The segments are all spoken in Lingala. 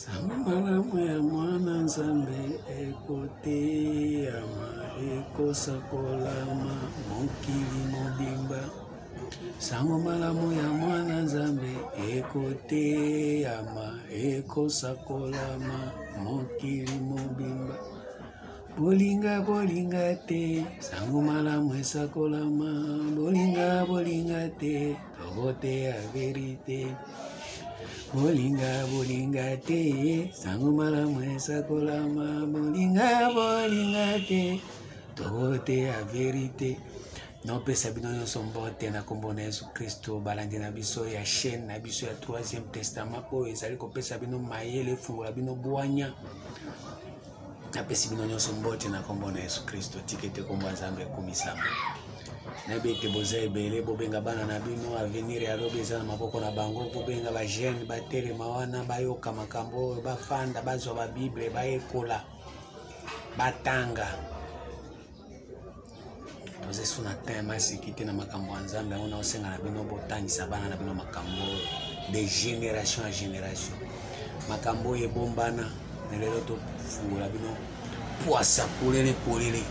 Sango malamu ya mwana nzambe ekoteyama ekosakolama mokili mobimba. Sango malamu ya mwana nzambe ekoteyama ekosakolama mokili mobimba. Bolinga bolinga te, sango malamu esakolama. Bolinga bolinga te, tobote ya verite. Bolinga bolinga te, sango malamu esakolama. Bolinga bolinga te, tobote ya verite. Non pesa bino nyonso mbote na kombo na Yesu Kristo balandi na biso ya chaîne na biso ya 3e testament oyo ezali kopesa bino mayele fungola bino bwanya. Napesi bino nyonso mbote na kombo na Yesu Kristo tikete kombo nzambe komisama. Na bete boza ebele bobenga bana na bino avenir ya lobi eza na maboko na bango bobenga ba jeune batelema wana bayoka makambo oyo bafanda bazwa ba Bible bayekola batanga. Oze suna tema sikite na makambo nzambe ona osenga na bino botangisa bana na bino makambo de génération en génération. Makambo ebombana nelelo to fungula bino poisa polele polele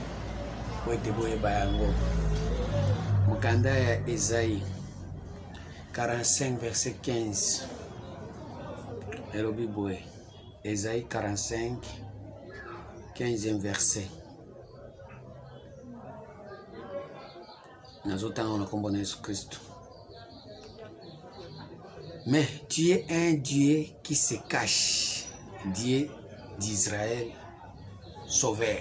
po ete boyeba yango. Mukanda ya Esaïe 45 verset 15 elobi boye. Esaïe 45 15e verset. Nazotanga na kombo na Yesu Kristo. Mais tu es un Dieu qui se cache, Dieu d'Israël, sauveur.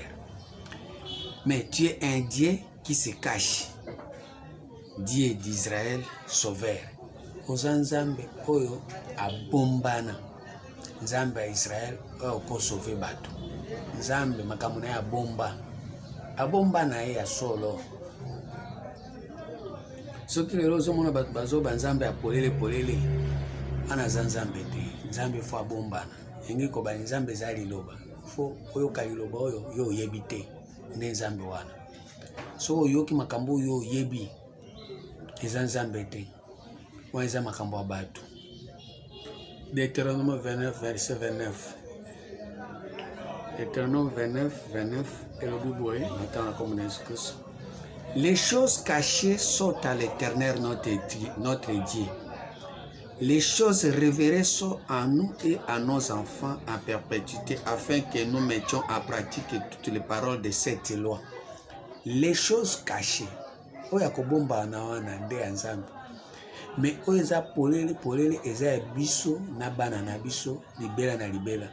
Mais tu es un Dieu qui se cache, Dieu d'Israël, sauveur. Oza nzambe oyo abombana, nzambe ya Israël oyo ko sauver bato. Nzambe makambo na ya bomba, abomba na ye ya solo. Soki lelo ozomona bato bazoba nzambe ya polele ana za nzambe te. Nzambe fo abombana engi koba nzambe za liloba fo oyoka liloba oyo yo oyebi te nde nzambe wana. So oyoki makambo oyo oyebi eza nzambe te wana eza makambo ya bato. Deutéronome 29 verset 29. Deutéronome 29 elobi boye natana comme na Yesu Kristo. Les choses cachées sont à l'Éternel notre Dieu. Les choses révélées sont à nous et à nos enfants en perpétuité, afin que nous mettions en pratique toutes les paroles de cette loi. Les choses cachées. Oya kobomba na wana nde ya nzambe. Mais oyo eza polele eza ya biso na bana na biso libela na libela.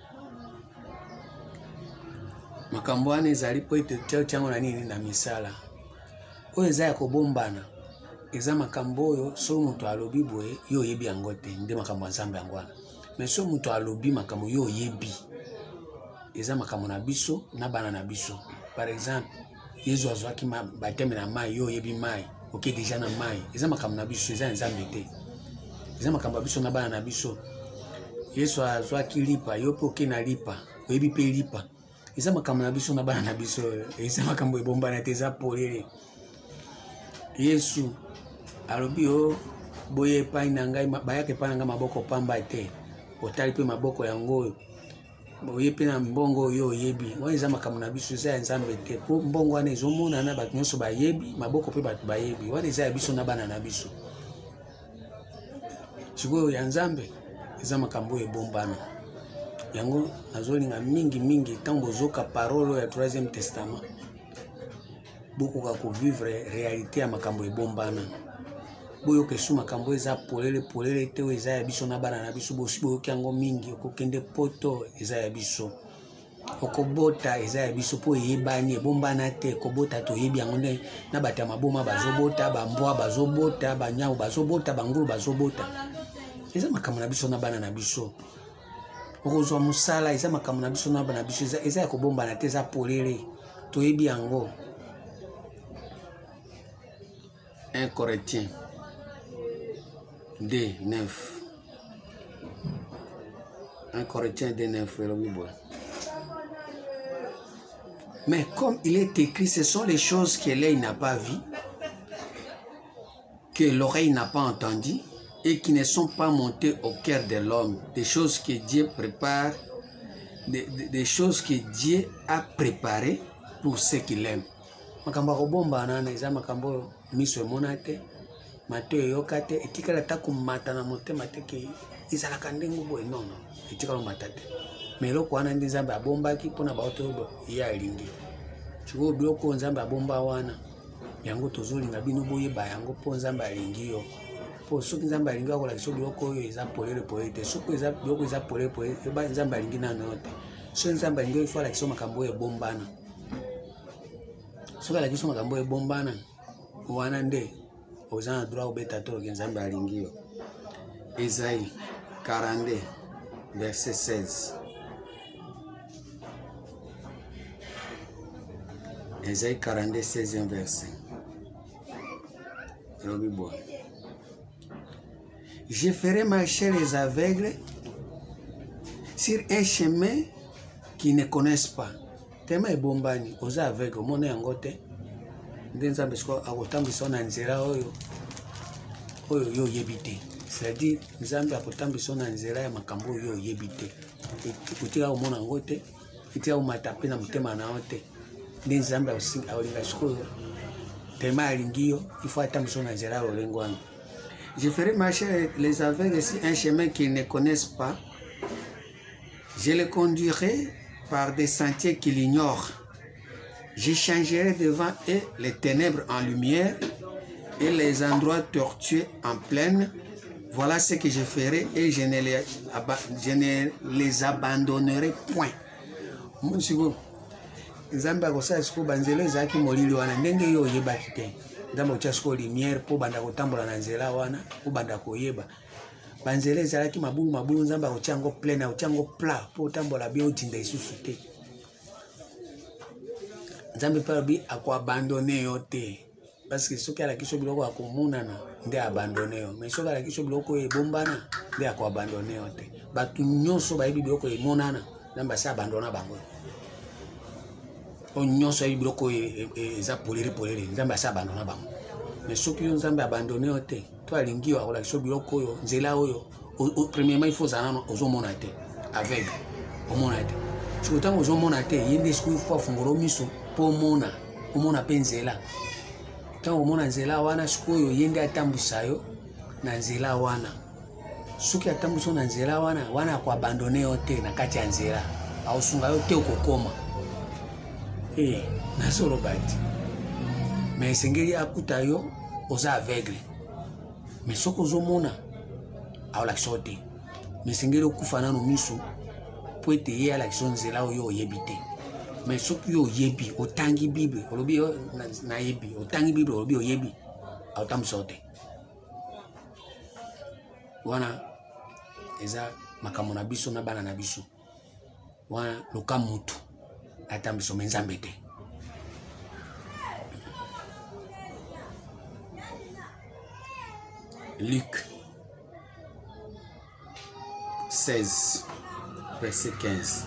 Makambo wana ezali po ete tiango na nini na misala. Oyo eza ya kobombana eza makambo oyo so muto alobi boye yo yebi yango te nde makambo ya nzambe yango wana. Mais so muto alobi makambo yo yebi eza makambo na biso na bana na biso. Par exemple Yesu azwaki bateme na mai yo yebi mai oke deja na mai eza makambo na biso eza nzambe te. Eza makambo ya biso na bana na biso. Yesu azwaki lipa yo pe oke na lipa oyebi pe lipa eza makambo na biso na bana na biso. Eza makambo ebombana te eza polele. Yesu alobi o boye epai na ngai bayaka epai na ngai maboko pamba te otali pe maboko yango oye pe na mbongo oyo oyebi. Wana eza makambo na biso eza ya nzambe te po mbongo wana ezomona na bato nyonso bayebi maboko pe bato bayebi. Wana eza ya biso na bana na biso. Sikoyo ya nzambe eza makambo oyo ebombana yango nazolinga mingi ntango bozoka parole ya 3e testament bokoka kovivre réalité ya makambo ebombana. Boyoka esu makambo eza polele te oyo eza ya biso na bana na biso. Boyoki yango mingi okokende poto eza ya biso. Okobota eza ya biso po eyebani ebombana te. Kobota toyebi yango nde na bato ya maboma bazobota, bambwa bazobota, banyau bazobota, bangulu bazobota. Eza makambo na biso na bana na biso. Okozwa musala eza makambo na biso na bana na biso eza ya kobombana te eza polele toyebi yango. 1 Corinthiens 2:9. 1 Corinthiens 2:9. Mais comme il est écrit, ce sont les choses que l'œil n'a pas vues, que l'oreille n'a pas entendues, et qui ne sont pas montées au cœur de l'homme, des choses que Dieu prépare, des choses que Dieu a préparées pour ceux qui l'aiment. Makambo kobomba nana eza makambo miso monate mato yokate etikala takumata na motema teke izalaka ndengo boye nono etikala matate mais loko wana ndi Nzambe abombaki mpona baoto ye alingi chiko biloko Nzambe abomba wana yango tozolinga bino boyeba yango mpo Nzambe alingi yo po soki Nzambe alingi akolakisa biloko oyo eza polele polele te soki eza biloko eza polele polele eba Nzambe alingi nano te soki Nzambe alingi ifo alakisa makambo oyo ebombana soki alakisa makambo oyo ebombana wana nde oza na droit obeta toloki Nzambe alingi yo. Esaïe 42 verset 16. Esaïe 42 16e verset. Je ferai marcher les aveugles sur un chemin qu'ils ne connaissent pas. Tema ebombani oza aveugle omona yango te nde Nzambe siko akotambisa na nzela oyo yo oyebi te. C'est-à-dire Nzambe akotambisa na nzela ya makambo oyo oyebi te otika omona yango te otika omata mpe na motema na yo te nde Nzambe aolinga sikoyo tema alingi yo ifo atambisa na nzela ya lolengo wana. Je ferai marcher les aveugles sur un chemin qu'ils ne connaissent pas. Je les conduirai par des sentiers qu'ils ignorent. Je changerai devant eux les ténèbres en lumière et les endroits tortueux en plaine. Voilà ce que je ferai et je ne les abandonnerai point. Monsigo, Nzambe akosala siko banzela ezalaki molili wana ndenge yo oyebaki te. Nzambe otya siko lumière mpo banda kotambola na nzela wana mpo banda koyeba. Banzela ezalaki mabulu mabulu Nzambe akotya yango plaine akotya yango plat mpo otambola bien odinda lisusu te. Nzambe mpe alobi akoabandone yo te parce que soki alakisi yo biloko akomonana nde abandone yo mais soki alakisi yo biloko oyo ebombana nde akoabandone yo te. Bato nyonso bayebi biloko emonana Nzambe asi abandona bango oyo nyonso ayebi biloko oyo eza polele polele Nzambe asi abandona bango mais soki yo Nzambe abandone yo te to alingi yo akolakisa yo biloko oyo nzela oyo premièrement il faut ozala ozomona te aveugle omona te soki ntango ozomona te ye nde sikoyo ifo afungola miso mpo omona mpe nzela ntango omona nzela wana sikoyo ye nde atambwisa yo na nzela wana soki atambwisa yo na nzela wana akoabandone yo te na kati ya nzela aosunga yo te okokoma nazoloba te mais esengeli akuta yo oza aveugle mais soki ozomona aolakisa yo te mais esengeli okufa nano miso mpo ete ye alakisa yo nzela oyo oyebi te. Mais soki yo oyebi otangi Bible olobi yo nayebi otangi Bible olobi oyebi aotambwisa yo te wana eza makambo na biso na bana na biso wana loka mutu atambwisa me Nzambe te. Luc 16 verset 15.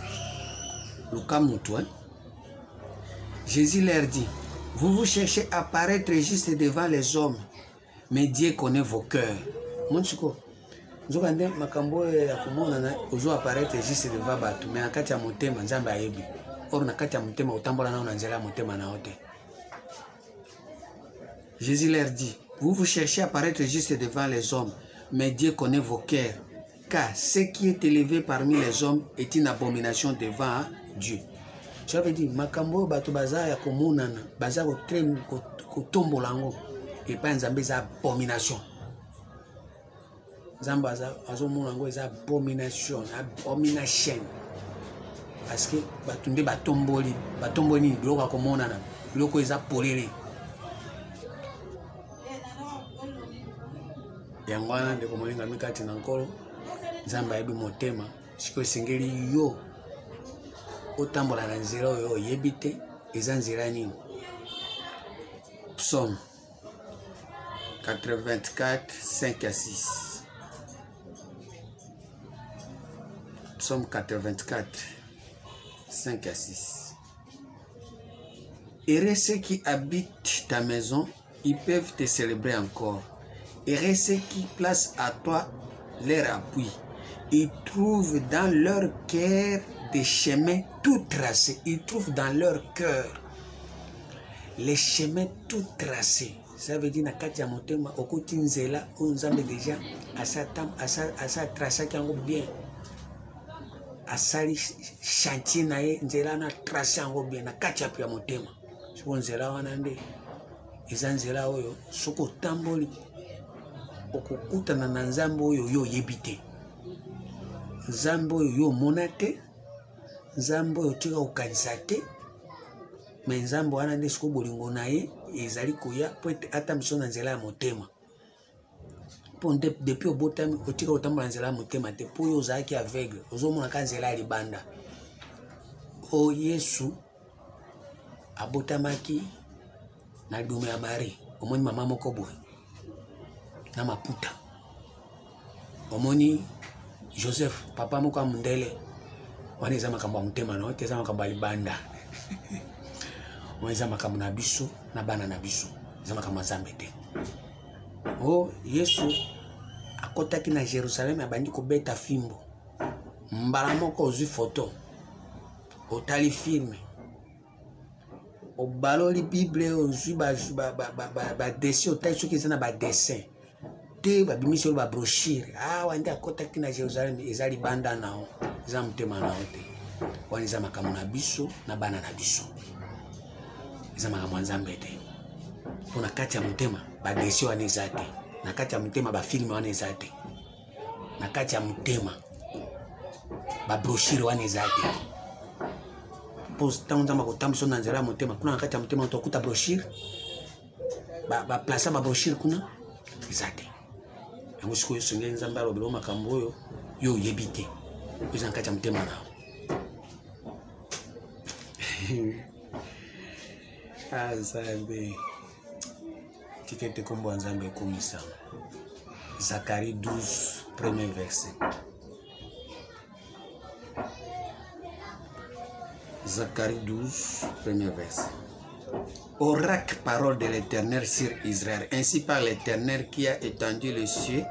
Loka mutu Jésus leur dit, vous cherchez à paraître juste devant les hommes, mais Dieu connaît vos cœurs. Monchiko, nzokande makambo ya komona na ozo apparaître juste devant bato, mais nakati ya motema Nzambe ayebi. Or nakati ya motema otambola na nzela ya motema na ote. Jésus leur dit, vous cherchez à paraître juste devant les hommes, mais Dieu connaît vos cœurs, car ce qui est élevé parmi les hommes est une abomination devant Dieu. Je veux dire, makambo bato baza ya komonana, baza kotombola yango, et pas Nzambe za abomination. Nzambe azomona yango eza abomination. Parce que bato nde batomboli biloko akomonana, biloko eza polele. Yango wana ndeko molinga mikati na nkolo, Nzambe ayebi motema, siko esengeli yo otambola na nzela oyo oyebi te eza nzela nini. Psaume 84, 5 à 6. Psaume 84, 5 à 6. Heureux ceux qui habitent ta maison, ils peuvent te célébrer encore. et ceux qui placent à toi leur appui. Ils trouvent dans leur cœur des chemins tout tracés. Ils trouvent dans leur cœur les chemins tout tracés. Ça veut dire que dans motema okoti nzela onzambe déjà asa tracé kango bien. Asali chantier na ye nzela na tracé yango bien na kati ya motema. Siko nzela wana nde eza nzela oyo soko tamboli okokutana na nzambe oyo yo yebite. Nzambe oyo yo mona te, nzambe oyo tika kokanisa te, me nzambe wana nde siko bolingo na ye ezali koya po ete ata miso na nzela ya motema. Po depuis obotami otika kotambola nzela ya motema te, po oyo ozalaki aveugle ozomonaka nzela ya libanda. O Yesu abotamaki na libumu ya Marie, omoni mama moko boye na maputa, omoni Joseph papa moko mundele, wana eza makambo ya motema na ote eza makambo ya libanda. Wana eza makambo na biso na bana na biso, eza makambo ya Nzambe te. O Yesu akotaki na Jerusalem abandi kobeta fimbo, mbala moko ozwi foto, otali filme, obaloli Bible ozwi ba dessin, otali soki eza na ba dessin te babimisi oyo ba brochure. Wande akotaki na Jerusalem eza libanda nao, eza motema nao te. Wana eza makambo na biso na bana na biso, eza makambo ya Nzambe te. Po na kati ya motema ba dessin wana eza te, na kati ya motema ba filme wana eza te, na kati ya motema ba brochure wana eza te. Po tango Nzambe akotambusa na nzela ya motema, kuna na kati ya motema tokuta brochure, ba placer ba brochure kuna eza te. Yango sikoyo songe Nzambe alobela makambo oyo yo yebi te, oza na kati ya motema nao. Nzambe tika ete kombo ya Nzambe ekomisa. Zacharie 12 premier verset. Zacharie 12 premier verset. Oracle, parole de l'Éternel sur Israël. Ainsi par l'Éternel qui a étendu les cieux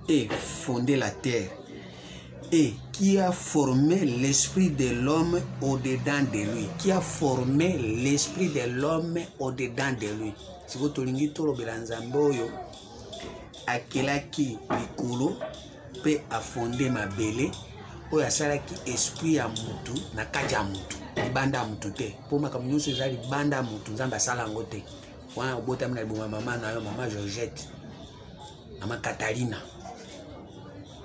et fondé la terre, et qui a formé l'esprit de l'homme au-dedans de lui. Qui a formé l'esprit de l'homme au-dedans de lui. Si vous tolingi tolo belanzambe oyo akelaki likolo pe a fondé mabele oyo asalaki esprit ya mutu na kati ya mutu. Libanda ya mutu te. Po makambo nyonso eza libanda ya mutu, Nzambe asala yango te. Wana obotami na liboma mama na yo, mama Georgette, mama Catalina.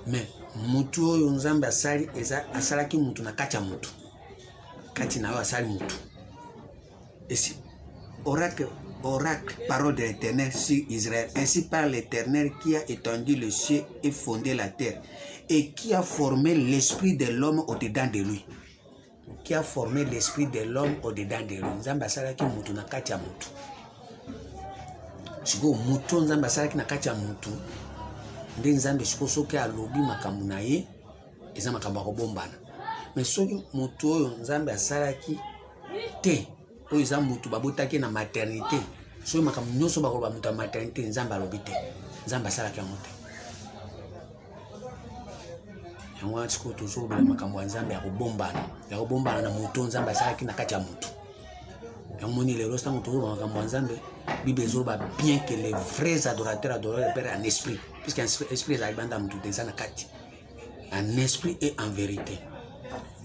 Mais mutu oyo Nzambe asali asalaki mutu na kati ya mutu. Kati na yo asali mutu. Et si oracle, parole de l'Éternel sur Israël. Ainsi par l'Éternel qui a étendu le ciel et fondé la terre, et qui a formé l'esprit de l'homme au-dedans de lui. Qui a formé l'esprit de l'homme au-dedans de lui. Nzambe asalaki mutu na kati ya mutu. Siko mutu Nzambe asalaki na kati ya mutu, nde Nzambe siko soki alobi makambo na ye eza makambo ya kobombana. Mais soki mutu oyo Nzambe asalaki te, oyo eza mutu babotaki na maternité, soki makambo nyonso bakoloba mutu ya maternité Nzambe alobi te, Nzambe asalaki yango te. Yango siko tozolobela makambo ya Nzambe ya kobombana na mutu Nzambe asalaki na kati ya mutu. Yango moni lelo sango tozoloba makambo ya Nzambe, Bible ezoloba bien que les vrais adorateurs adorent le Père en esprit, puisqu'un esprit ezali banda mutu eza na kati, en esprit et en vérité.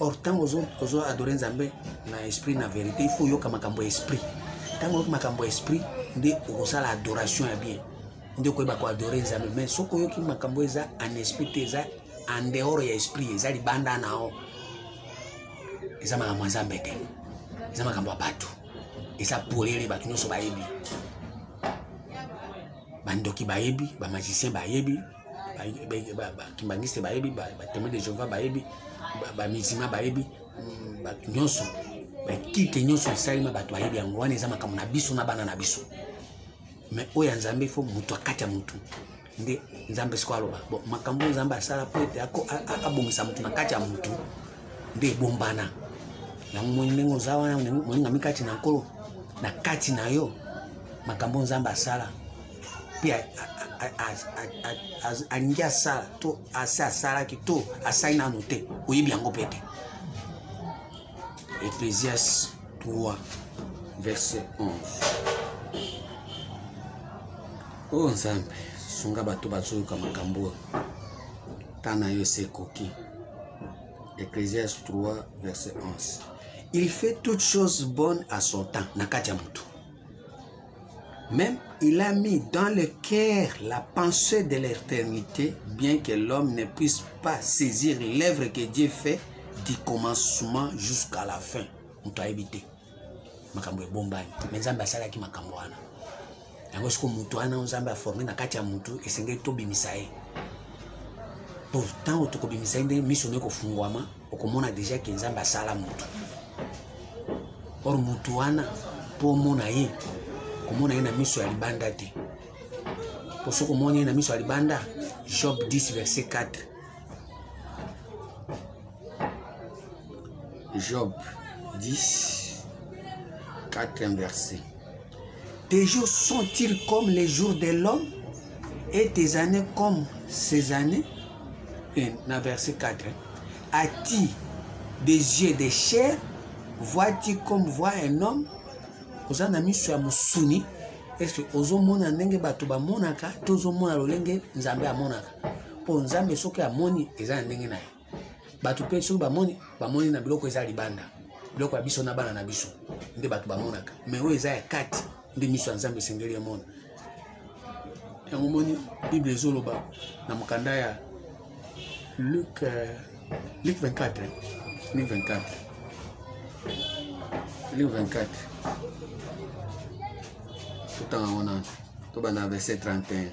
Or tango ozo adorer Nzambe na esprit na vérité, il faut yoka makambo ya esprit. Tango yoka makambo ya esprit nde okosala adoration ya bien, nde koyeba ko adorer Nzambe. Mais soko yoki makambo eza en esprit te, eza en dehors ya esprit, eza libanda nao, eza makambo ya Nzambe te, eza makambo ya bato, eza polele bato nyonso bayebi. Bandoki bayebi, ba magicien bayebi, ba kimbangiste bayebi, ba témoin de Jéhovah bayebi, ba musulman bayebi, ba nyonso, ba kite nyonso esalima bato bayebi yango. Wana eza makambo na biso na bana na biso. Mais oya Nzambe fo mutu akati ya mutu nde Nzambe siko aloba. Bon, makambo Nzambe asala po ete abongisa mutu na kati ya mutu nde ebombana. Yango moni ndenge oza wana moninga mikati na nkolo na kati na yo, makambo Nzambe asala pe alingi asala to ase asalaki to asali nano te oyebi yango mpe te. Ecclésiaste 3 verset 11. Oh Nzambe sunga bato bazoyoka makambo tana yo ese koki. Ecclésiaste 3 verset 11. Il fait toutes choses bonnes à son temps. Nakatia mutu. Même il a mis dans le cœur la pensée de l'éternité, bien que l'homme ne puisse pas saisir l'œuvre que Dieu fait du commencement jusqu'à la fin. On t'a évité. Makambo e bombani. Mais Nzambe asala ki makambo wana. Yango siko mutu wana Nzambe a formé nakatia mutu esenge to bimisa ye. Pourtant otoko bimisa ye mission ne ko fungwama okomona déjà que Nzambe asala mutu. Or mutu wana po mona ye komona ye na miso ya libanda te. Po so komona ye na miso ya libanda Job 10 verset 4. Job 10 4e verset. Tes jours sont-ils comme les jours de l'homme et tes années comme ses années? Et dans verset 4. As-tu des yeux de chair? Vois-tu comme voit un homme? Oza na miso ya musuni. Est-ce que ozo mona ndenge bato ba monaka tozo mona lolenge Nzambe amonaka? Po Nzambe soki amoni eza ndenge na ye. Bato pe soki bamoni na biloko eza libanda. Biloko ya biso na bana na biso. Nde bato bamonaka. Mais oyo eza ya kati nde miso ya Nzambe sengeli emona. Yango moni Bible ezoloba na mokanda ya Luc 24. Luc 24. Luc 24. Tout en on a. Tout dans verset 31.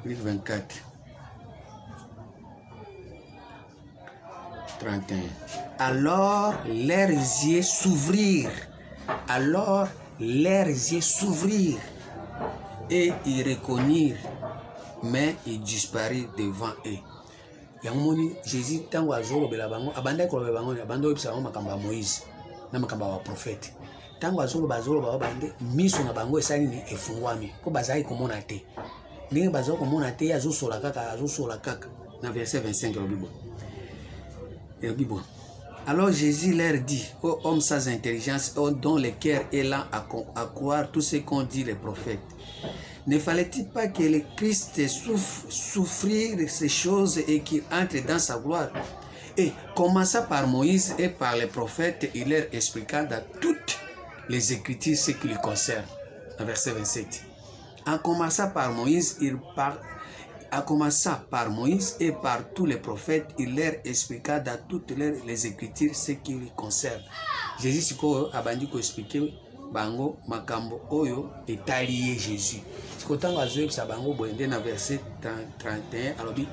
Luc 24. 31. Alors leurs yeux s'ouvrirent. Alors leurs yeux s'ouvrirent. Et ils reconnurent. Mais ils disparurent devant eux. Yamoni Jésus tango azolo bela bango abanda ko bela bango abando ebisa bango makamba Moïse na makamba wa prophète tango azolo bazolo ba bande miso na bango esali ni efungwami ko bazai komona te ndenge bazalo komona te azosola kaka na verset 25 la Bible. Alors Jésus leur dit, ô hommes sans intelligence, dont le cœur est lent à croire tout ce qu'ont dit les prophètes. Ne fallait-il pas que le Christ souffrir ces choses et qu'il entre dans sa gloire? Et commença par Moïse et par les prophètes, il leur expliqua dans toutes les Écritures ce qui lui concerne. Verset 27. En commençant par Moïse, et par tous les prophètes, il leur expliqua dans toutes les Écritures ce qui lui concerne. Jésus siko abandi ko expliquer bango makambo oyo etali Jésus. Siko tango azoyeb sa bango boende na verset 31 alobi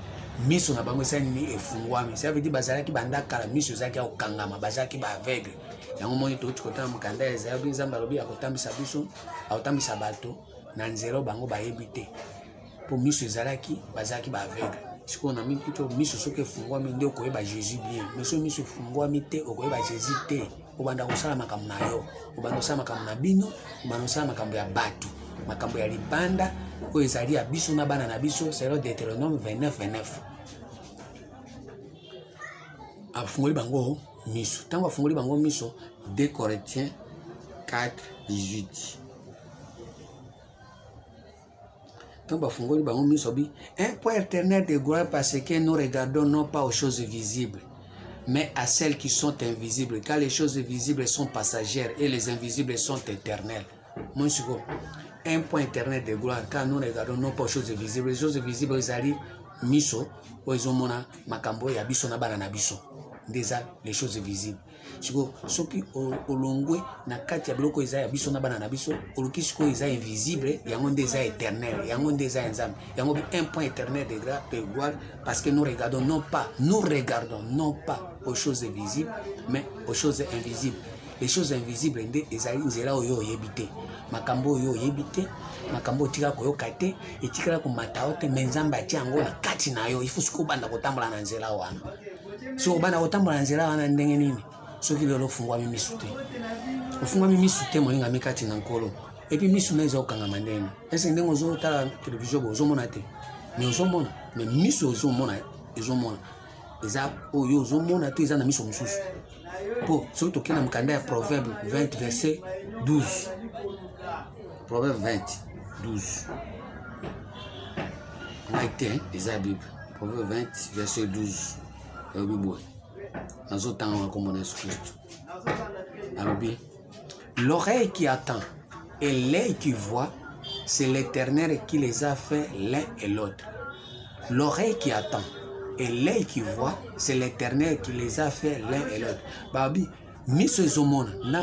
miso na bango sani ni efungwami. Ça veut dire bazalaki banda kala miso zaki okangama bazalaki ba aveugle. Yango moni to tikota mukanda Esaïe Nzambe alobi akotambisa biso akotambisa bato na nzelo bango bayebite. Pour miso zalaki bazalaki ba aveugle. Siko na mimi kito miso soke efungwami ndio koyeba Jésus bien. Miso miso efungwami te okoyeba Jésus te. Obanda kosala makambo na yo, obanda kosala makambo na bino, obanda kosala makambo ya batu, makambo ya libanda oyo ezali ya biso na bana na biso. Selon Deutéronome 29:29. Afungoli bango miso. Tango afungoli bango miso, 2 Corinthiens 4:18. Tango afungoli bango miso bi un point éternel de gloire parce que nous regardons non pas aux choses visibles, mais à celles qui sont invisibles, car les choses visibles sont passagères et les invisibles sont éternelles. Mon chico, un point éternel de gloire, car nous regardons non pas aux choses visibles. Les choses visibles, ils miso, oizomona, makambo, yabiso na bana na biso. Déjà, les choses visibles. Chico, soki olongwe na kati ya biloko eza yabiso na bana na biso, oluki siko eza invisible, yango ndeza éternel, yango ndeza nzambe. Yango bi un point éternel de gloire, parce que nous regardons non pas aux choses visibles, mais aux choses invisibles. Les choses invisibles, ezali nzela oyo yebite. Makambo oyo yebite, makambo tika koyoka te, etikala ko matao te, menzamba ati yango na kati na yo, ifu siko banda kotambola na nzela wana. So banda kotambola na nzela wana ndenge nini? Soki lelo fungwa mimi sute. Ufungwa mimi sute molinga mikati na nkolo. Et puis miso na eza okanga mandeni. Est-ce ndenge ozo tala télévision bo ozo mona te. Mais ozo mona, mais miso ozo mona, eza oyo ozo mona te eza na miso mususu. Po so to kena mkanda ya Proverbe 20 verset 12. Proverbe 20 12. Maïté eza la Bible. Proverbe 20 verset 12. La Bible. Nazo tanga comme on est Christ. Alors bien, l'oreille qui attend et l'œil qui voit, c'est l'Éternel qui les a fait l'un et l'autre. L'oreille qui attend et l'œil qui voit, c'est l'Éternel qui les a fait l'un et l'autre. Babi, miso ezomona na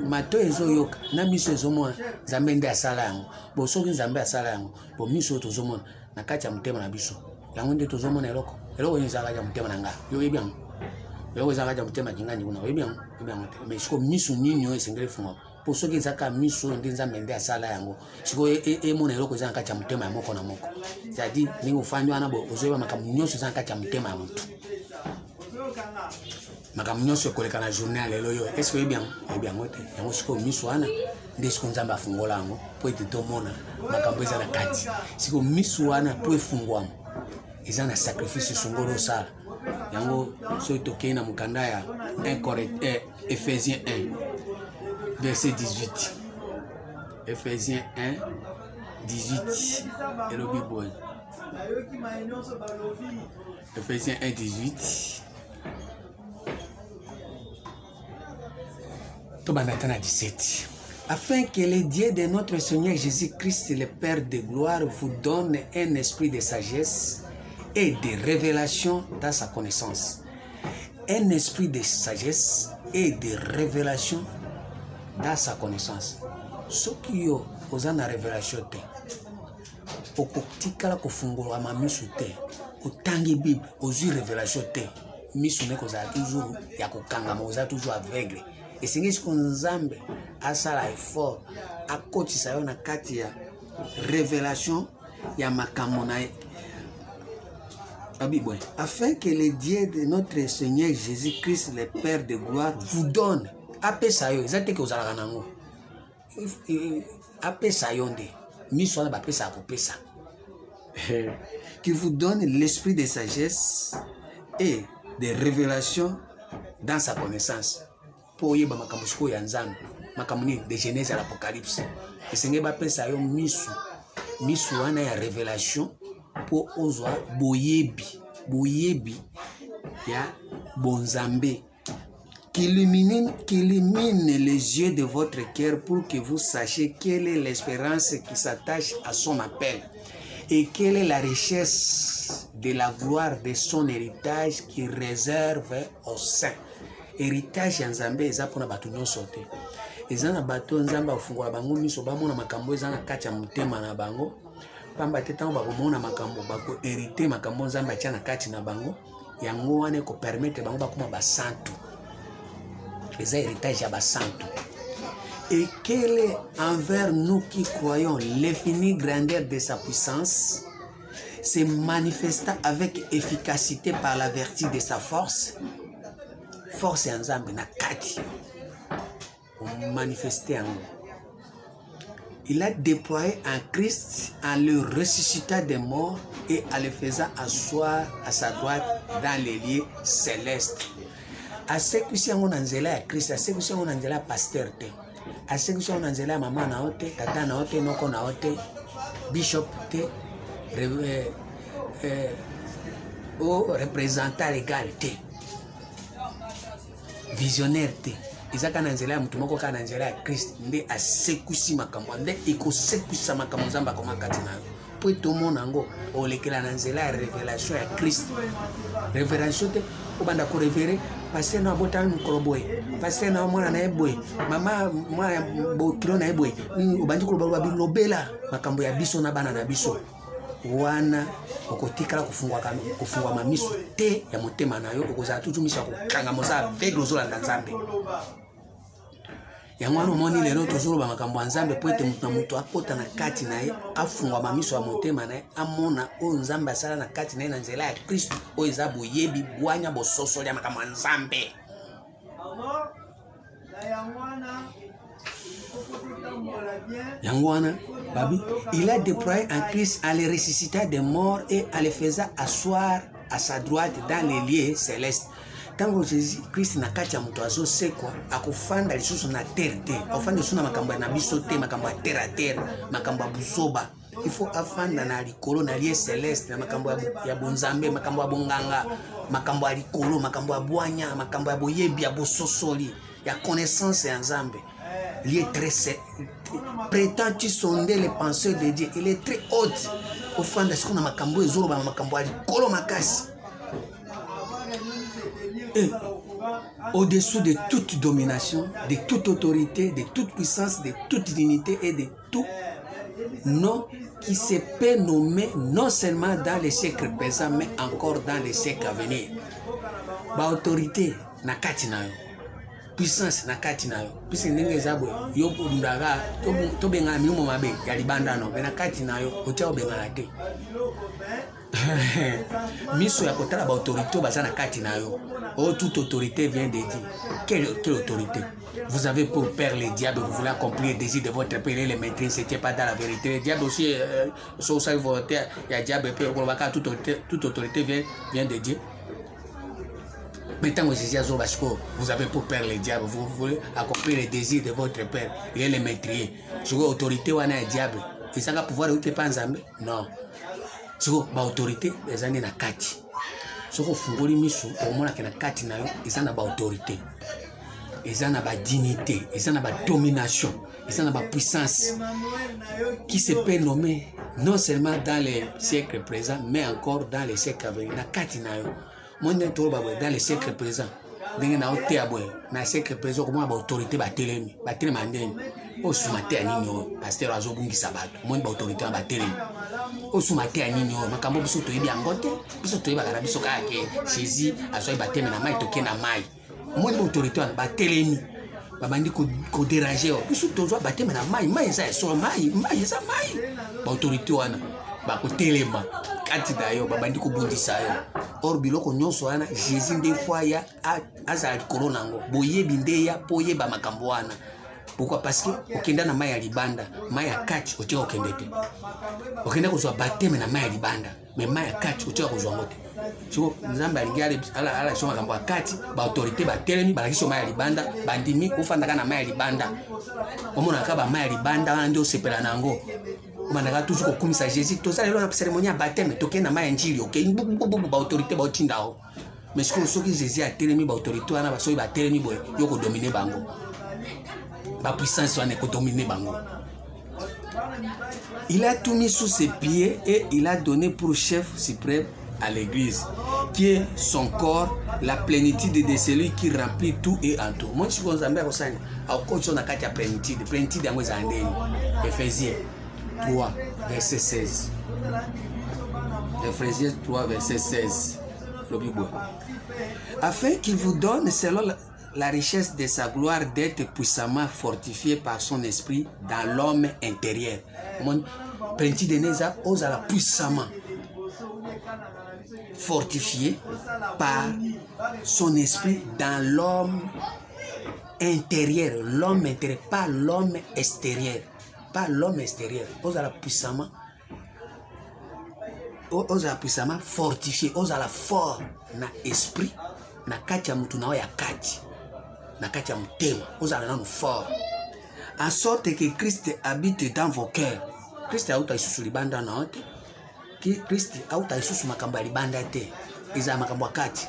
mato ezoyoka na miso ezomona Nzambe nde asala yango. Bo soki Nzambe asala yango, bo miso tozomona na kati ya motema na biso. Yango nde tozomona eloko. Eloko ezaka ya motema na nga. Yo yebi yango. Eloko ezaka ya motema kingani kuna. Yebi yango. Yebi yango te. Mais siko miso nini yo esengeli funga. Po soki ezaka miso nde Nzambe nde asala yango. Siko mona eloko ezaka kati ya motema ya moko na moko. C'est-à-dire ningo fanyo ana bo ozoyeba makambo nyonso ezaka kati ya motema ya mutu. Makambo nyonso ekoleka na journée lelo yo. Est-ce que bien ngote yango siko miso ana nde siko Nzambe afungola yango po ete tomona makambo eza na kati. Siko miso ana po efungwama eza na sacrifice songolo sala. Yango so tokei na mukanda ya 1 Ephésiens 1 verset 18. Ephésiens 1 18 et le Bible. Ephésiens 1 18. Tobanatana 17. Afin que le Dieu de notre Seigneur Jésus-Christ, le Père de gloire, vous donne un esprit de sagesse et de révélation dans sa connaissance. Un esprit de sagesse et de révélation dans sa connaissance. Ce qui est aux en révélation, au kotikala kofungula ma misu te, au tangi Bible, aux révélations te, misu ne koza toujours ya kokanga moza toujours aveugle. Et c'est ce qu'on Nzambe asala effort a kotisa yo na kati ya révélation ya makambo na Abibwe, afin que le Dieu de notre Seigneur Jésus-Christ, le Père de gloire, vous donne. Apé sayo, ezate ke ozala nango. Apé sayo nde. Miso na ba pesa ko pesa. Qui vous donne l'esprit de sagesse et de révélation dans sa connaissance. Pour yeba makambo siko ya Nzambe, makambo ni de Genèse à l'Apocalypse. Esenge ba pesa yo miso. Miso wana ya révélation pour ozwa boyebi ya bonzambe qui illumine les yeux de votre cœur pour que vous sachiez quelle est l'espérance qui s'attache à son appel et quelle est la richesse de la gloire de son héritage qui réserve aux saints. Héritage ya Nzambe eza pona batu nyonso te. Eza na bato Nzambe afungola bango miso bamona makambo eza na kati ya motema na bango. Pamba te tango bakomona makambo bako hérité makambo Nzambe atia na kati na bango yango wana ko permettre bango bakoma basantu. Les héritages ya basantu. Et quel est envers nous qui croyons l'infinie grandeur de sa puissance se manifesta avec efficacité par la vertu de sa force. Force ya Nzambe na kati manifester en nous. Il a déployé en Christ en le ressuscitant des morts et en le faisant asseoir à sa droite dans les lieux célestes. À ce que si on a nzela Christ, à ce que si on a nzela pasteur te, à ce que si on a nzela maman na ote, tata na ote, noko na ote, bishop te, au représentant légal te, visionnaire te. Izaka na nzela ya mtu moko kana nzela ya Christ nde asekusi makambo nde ekosekusa makambo Nzambe akoma kati na yo po tomona ngo olekela na nzela ya révélation ya Christ. Révélation te obanda ko révéler passer na bota mukolo boy, passer na mwana na eboy, mama mwana bo kilo na eboy, obandi ko lobela makambo ya biso na bana na biso. Wana okotikala kufungwa mamiso te ya motema na yo okozala tutumisa kokanga moza aveugle ozolanda Nzambe. Yango wana omoni lelo tozoloba makambo ya Nzambe po ete mutu akota na kati na ye afungwa mamiso ya motema na ye amona oyo Nzambe asala na kati na ye na nzela ya Kristo oyo eza boyebi bwanya bososoli ya makambo ya Nzambe. Yangwana, Babi, il a déployé un Christ en les ressuscitant des morts et en les faisant asseoir à sa droite dans les lieux célestes. Tango Jésus Christ na kati ya mutu azosekwa akufanda lisusu na terre te afanda lisusu na makambo na biso te makambo ya terre à terre makambo ya busoba il faut afanda na likolo na lieu céleste na makambo ya bonzambe makambo ya bonganga makambo ya likolo makambo ya bwanya makambo ya boyebi ya bososoli ya connaissance ya nzambe lieu très prétends-tu sonder les pensées de Dieu il est très haute ofanda siko na makambo ezoloba makambo ya likolo makasi. Et au-dessous de toute domination, de toute autorité, de toute puissance, de toute dignité et de tout nom qui se peut nommer non seulement dans les siècles présents, mais encore dans les siècles à venir. Ba autorité na kati na yo, puissance na kati na yo, puisque ndenge zabwe yo ndaga to benga mi mo mabe ya libanda no, na kati na yo otia obenga na te. Miso ya kotala ba autorité baza na kati na yo. Oh, toute autorité vient de Dieu. Quelle autorité? Vous avez pour père le diable, vous voulez accomplir le désir de votre père et le maîtriser, c'était pas dans la vérité. Le diable aussi, sauf ça, il y a diable, toute autorité vient de Dieu. Maintenant, vous avez pour père le diable, vous voulez accomplir le désir de votre père et le maîtriser. Je vois autorité ou un diable. Et ça va pouvoir être pas en non. Je vois autorité, les années na kati. Si vous fungoli miso, au moins na kati na yo, ils ont ba autorité, ils ont ba dignité, ils ont ba domination, ils ont ba puissance qui se peut nommer non seulement dans les siècles présents, mais encore dans les siècles à venir. Na kati na yo, moi dans les siècles présents, na oté aboy, na siècle présent comment ba autorité ba telemi mandeni. O sumate anini yo, pasteur azobungi sabato, moi ba autorité ba telemi. O sumate anini yo, makambo biso to yebi angote, biso to yeba biso ka ke Jésus azoi bateme na mai to ke na mai. Moi ba autorité ba telemi. Ba bandi ko déranger yo. Biso to zo bateme na mai ça so mai ça mai. Ba autorité wana ba ko telema kati da yo ba bandi ko bundisa yo. Or biloko nyonso wana Jésus nde fois ya azali corona ngo. Boyebi nde ya poye ba makambo wana. Pourquoi? Parce que okenda na mai ya libanda, mai ya kati otia okendete. Okenda kozwa bateme na mai ya libanda, mais mai ya kati otia kozwa ngote. Siko nzamba lingiale ala shoma kambo ya kati, ba autorité ba telemi ba kiso mai ya libanda, bandimi ofanda kana mai ya libanda. Omona ka ba mai ya libanda wana ndio sepela nango. Omana toujours ko kumisa Jésus, to sala na cérémonie ya bateme, tokenda mai ya njili, OK? Ba autorité ba otindao. Mais siko soki Jésus a telemi ba autorité wana ba soyi ba telemi boye, yoko dominer bango. La puissance soit dominée bango. Il a tout mis sous ses pieds et il a donné pour chef suprême à l'église, qui est son corps, la plénitude de celui qui remplit tout et en tout. Moi, je suis comme ça, je plénitude yango ezandeni. Ephésiens 3, verset 16. Ephésiens 3, verset 16. Afin qu'il vous donne selon la richesse de sa gloire d'être puissamment fortifié par son esprit dans l'homme intérieur. Mon petit de Neza osala puissamment fortifié par son esprit dans l'homme intérieur. L'homme intérieur, pas l'homme extérieur. Pas l'homme extérieur. Osala puissamment fortifié. Osala fort na esprit na kati ya mutu na ya kati. Nakati ya mutema, ozala nanu fort. En sorte que Christ habite dans vos cœurs. Christ auta isusu libanda na ote. Christ auta isusu makambo ya libanda te. Eza makambo ya kati.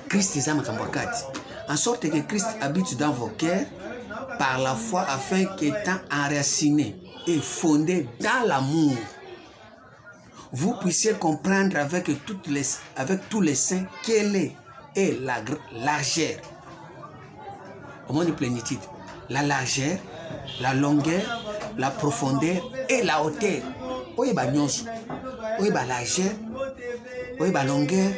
Christ eza makambo ya kati. En sorte que Christ habite dans vos cœurs par la foi afin qu'étant enraciné et fondé dans l'amour, vous puissiez comprendre avec tous les saints quelle est la largeur. Au moins de plénitude, la largeur, la longueur, la profondeur et la hauteur. Oye ba nyonso, oye ba largeur, oye ba longueur,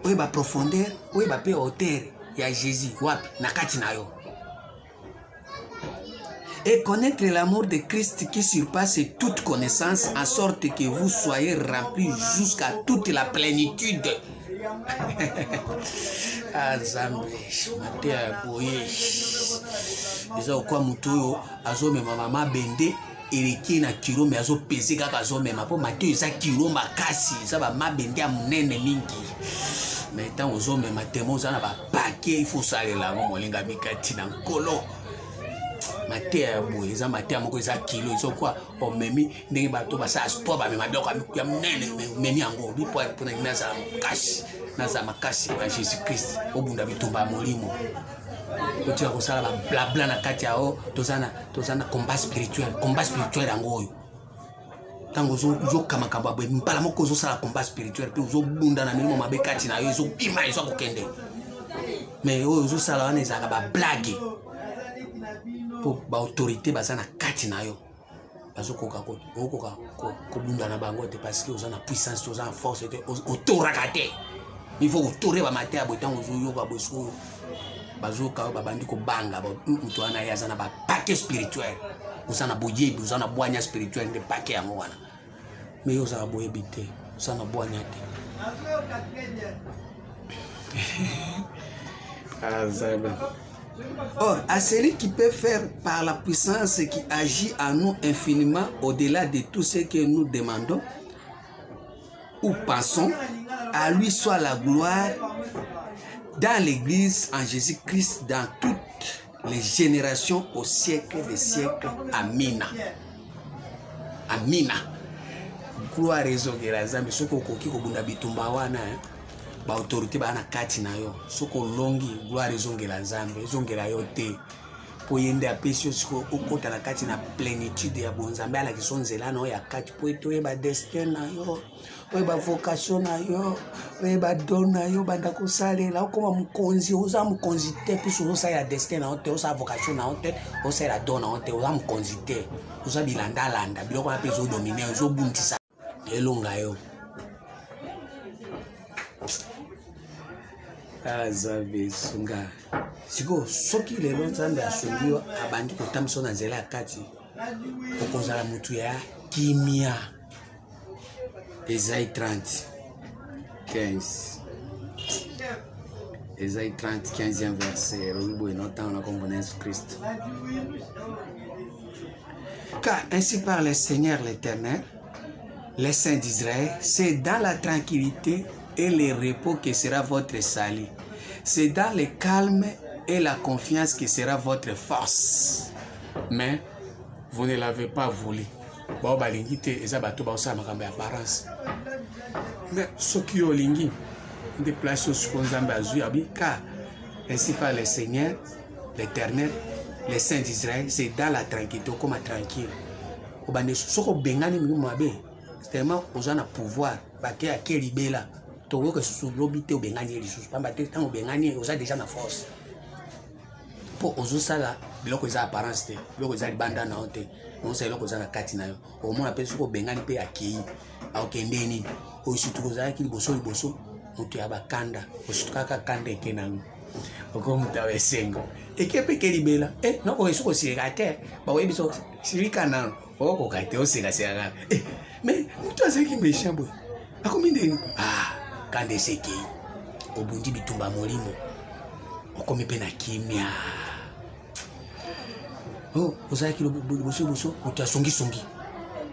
oye ba profondeur, oye ba pe hauteur ya Jésus wapi nakati na yo. Et connaître l'amour de Christ qui surpasse toute connaissance, en sorte que vous soyez remplis jusqu'à toute la plénitude Azambe matea boye eza okwa mutu azomema mama bende eleki na kilo me azopese kaka azomema po mateo eza kilo makasi eza bamabende ya monene mingi me ntango ozomema temo oza na bapake ifo salela yango molinga mikati na nkolo matea ya boye eza matea moko eza kilo ezokwa omemi ndenge bato basala sport bamema biloko ya monene omemi yango bipo mpona nazala makasi nazala makasi ya jésus christ obunda bitumba ya molimo otika kosala bablabla na kati yao toza na combat spirituel yango oyo ntango ozoka makambo ya boye mbala moko ozosala combat spirituel mpe ozobunda na milimo mabe kati na yo ezobima eza kokende me oyo ozosala wana ezalaka bablage po baautorité baza na kati na yo bazokoka kobunda na bango te parce que oza na puissance oza na force te otoraka te il faut otore bamate ya boye ntango ozoyoka boye soyo bazoka oyo babandi kobanga moto wana ye aza na bapake spirituel oza na boyebi oza na bwanya spirituel nde pake yango wana me yo ozala boyebi te oza na bwanya te Or, à celui qui peut faire par la puissance qui agit en nous infiniment au-delà de tout ce que nous demandons ou pensons, à lui soit la gloire dans l'Église en Jésus-Christ dans toutes les générations au siècle des siècles. Amina. Amina. Gloire ezongela Nzambe soko koki kobunda bitumba wana ba autorité ba na kati na yo soko longi gloire ezongela Nzambe ezongela yo te po yende apesi soko okota na kati na plénitude ya bonzambe ala kisonzela na ya kati po etoye ba destin na yo oye ba vocation na yo oye ba don na yo banda kosalela okoma mukonzi oza mukonzi te piso oza ya destin na te oza vocation na te oza la don na te oza mukonzi te oza bilanda landa biloko na peso dominer ozo bundisa elonga yo Azabe sunga siko soki lelo Nzambe asungi yo abandi kotamisa na nzela ya kati okozala mutu ya kimia. Esaïe 30 15 Esaïe 30 15e verset Christ. Car ainsi parle le Seigneur l'Éternel, les saints d'Israël, c'est dans la tranquillité et le repos que sera votre salut. C'est dans le calme et la confiance que sera votre force. Mais vous ne l'avez pas voulu. Bon, balingi te eza bato ba osala makambo ya apparence. Mais soki yo lingi déplace au Nzambe azui abi car ainsi par le Seigneur l'Éternel, les saints d'Israël, c'est dans la tranquillité comme tranquille. Obande soko bengani mi mabe. C'est tellement osana pouvoir baké a kelibela. Togo que sous l'obité au bengani les sous pas battre tant au bengani osa déjà na force. Pour ozo sala biloko za apparence te, biloko za libanda na honte. On sait que na kati na yo au moins appelle soko bengani pe akei akende ni o surtout za ki liboso mutu ya bakanda o surtout kaka kanda ekenango oko mutu ya esengo ekepe kelibela no ko soko sirika te ba webi so sirika na oko kate o sirika sirika mais mutu azaki méchant boy akomi ndeni kanda sekei obundi bitumba molimo okomi pe na kimia. Oh, vous avez qui le bosso, ou tu as songi.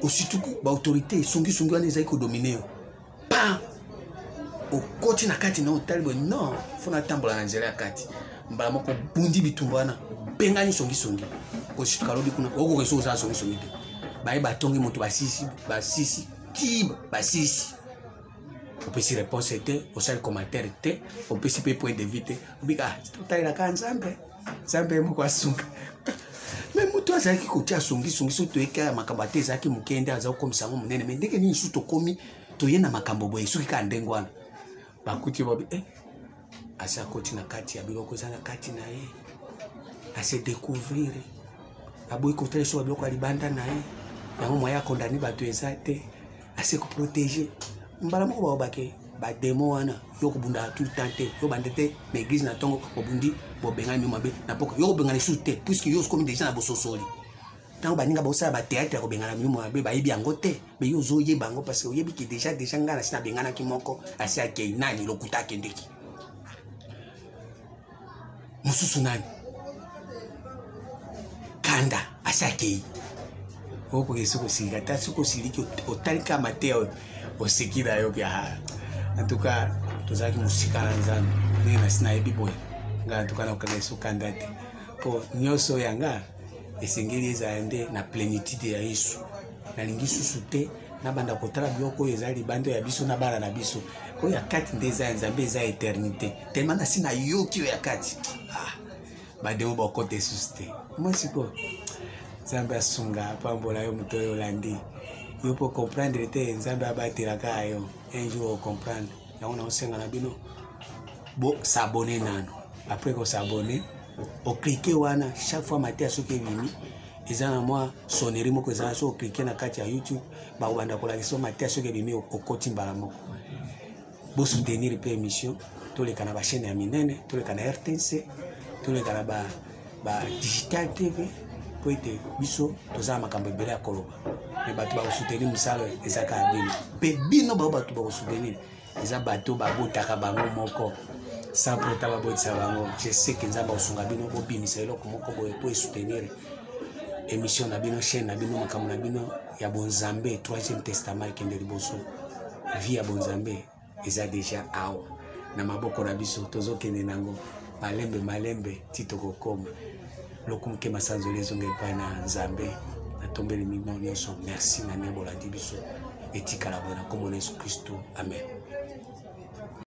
Aussi tout coup, l'autorité, songi, on les a dominer. Pas au côté na kati na hotel, non, faut attendre la Nigeria kati. Mbamoko bundi bitumbana, bengani songi. Aussi tout kalobi kuna, oko reso za songi. Bae batongi moto basisi, tib, basisi. On peut s'y répondre, c'était, au sein commentaire, était, on peut s'y point de vite. On dit, tout à l'heure, quand Nzambe moko asunga. Mais mutu azaki kotia songi so toeka makambo te ezaki mukende azao komisa ngo munene mais ndenge ni suto komi toyena makambo boye suki ka ndengwana bakuti bobi asa koti na kati ya biloko za na kati na ye ase découvrir aboyi kotra so biloko libanda na ye yango moya condamné bato ezate ase ko protéger mbala moko babake ba démon wana yo kubunda tout le temps te yo bandete mais église na tongo obundi bo bengani mabe na poko yo bengani soute puisque yo comme déjà na bososoli tango baninga bosa ba théâtre ko bengana mi mabe ba yebi ango te mais yo zo yeba ango parce que yebi ki déjà ngana sina bengana ki moko asi akei nani lokuta kendeki mususu nani kanda asakei oko yesuko silika ta suko siliki otalika mateo osikira yo bya en tout cas tozaki musikala nzambe nina sina ebiboy nga tukana okaleso kandate po nyoso yanga esengeli ezande na plénitude ya Yesu na lingi susu te na banda kotala biloko ezali bando ya biso na bala na biso oyo ya kati ndeza nzambe eza éternité tellement sina yoki ya kati bademo bakote susu te moi siko nzambe asunga pambola yo moto oyo olandi yo po comprendre te nzambe abatelaka yo un jour comprendre yango na osenga na bino bo s'abonner nano après ko s'abonner o cliquer wana chaque fois matin soki ebimi eza na moi sonnerie moko eza so cliquer na kati ya YouTube ba obanda kola so matin soki ebimi okoti mbala moko bo soutenir pe émission toleka na ba chaîne ya minene toleka na RTNC toleka na ba Digital TV po ete biso toza makambo ebele ya koloba me bato bakosoutenir mosala ezaka bino mpe bino bao bato bakosoutenir eza bato babotaka bango moko sans prota babotisa bango je sais que nzambe akosunga bino bobimisa eloko moko boye po esoutenir émission na bino chaîne na bino makambo na bino ya bonzambe 3e testament ekende liboso vie ya bonzambe eza déjà awa na maboko na biso tozokende nango malembe ti tokokoma lokumke masanzoli ezonga epai na nzambe natombeli mino nyonso merci na nebolandi biso etikala boye na kombo na Yesu Kristo amen.